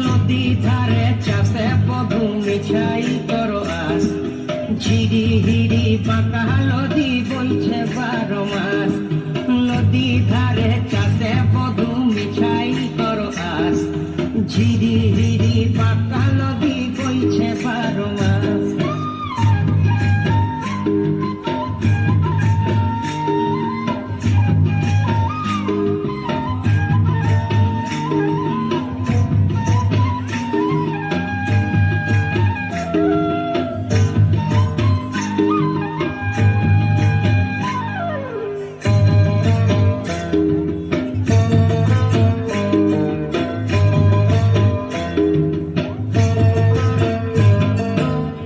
নদী ধারে চাষে বধু মিছাই করো আস, ঝিরি হিরি বাঁকা নদী বইছে 12 মাস। নদী ধারে চাষে বধু মিছাই করো আস, ঝিরি হিরি বাঁকা নদী বইছে 12 মাস।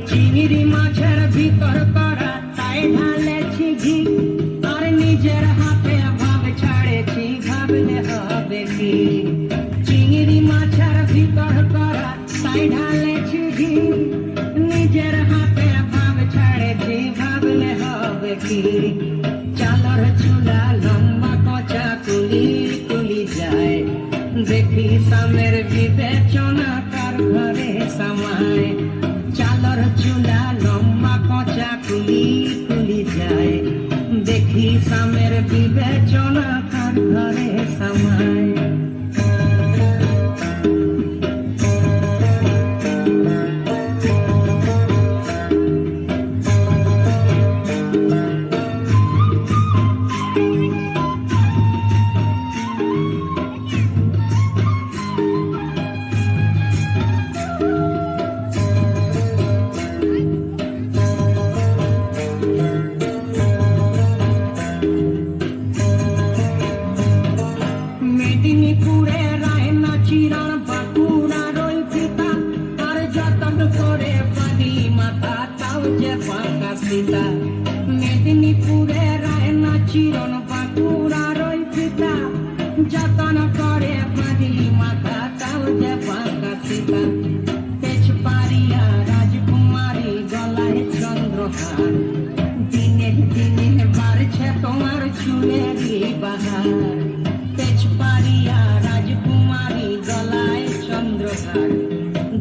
চিংড়ি মাছের ভিতর করা তাই ঢালেছি ঘি, আর নিজের হাতে ভাব ছাড়েছি, ভাবলে হবে কি। চিংড়ি মাছের ভিতর করা তাই ঢালেছি ঘি, নিজের হাতে ভাব ছাড়েছি, ভাবলে হবে কি। চালর চুলা লম্বা কচা কুলি কুলি যায়, দেখি সামের বিবেচনা কার ঘরে সামায়। চালর চুলা লম্বা কচা কুলি কুলি যায়, দেখি সামের বিবেচনা কার ঘরে সামায়। মেদিনীপুরে রায়না চিরান বাঁকুড়ার ওই পিতা, আর যতন করে বাঁধি মাথা তাও যে পাকা সীতা। মেদিনীপুরে রায়না চিরন বাঁকুড়ার ওই পিতা, যতন করে বাঁধি মাথা তাও যে পাকা সীতা। তেজপাড়িয়া রাজকুমারী গলায় চন্দ্রহার, দিনে দিনে বাড়ছে তোমার চুলেরই বাহার। তেজপাড়িয়া রাজকুমারী গলায় চন্দ্রহার,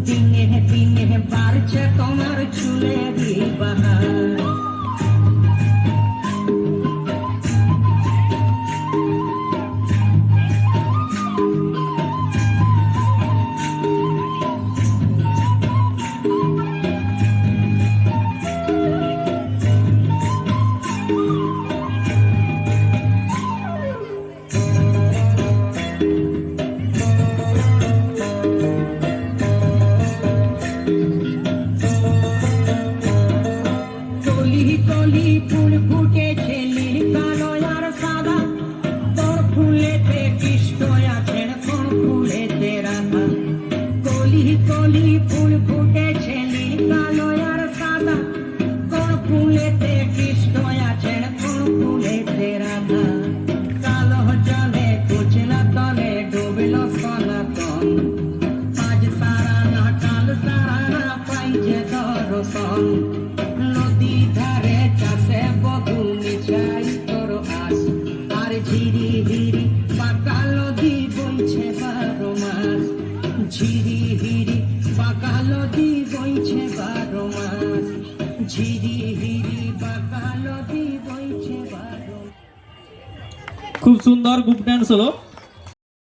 দিনে দিনে বাড়ছে তোমার চুলেরই বাহার। কলি ফুল ফুটেছে নীল কালো আর সাদা, তোর ফুলেতে কৃষ্ণ আছেন, কোন ফুলেতে রাধা। কলি কলি ফুল ফুটেছে নীল কালো আর সাদা, কোন ফুলেতে কৃষ্ণ আছেন, কোন ফুলেতে রাধা। কালো জলে কুচলা তলে ডুবল সনাতন, আজ সারা না কাল সারা না পাইছে দর্শন। নদী ধারে চাষে বধু মিছাই করো আস, আর ঝিরি হিরি পাকা নদী বইছে 12 মাস। ঝিরি হিরি পাকা নদী বইছে 12 মাস, ঝিরি হিরি পাকা নদী বইছে 12। খুব সুন্দর গ্রুপ ডান্স হলো।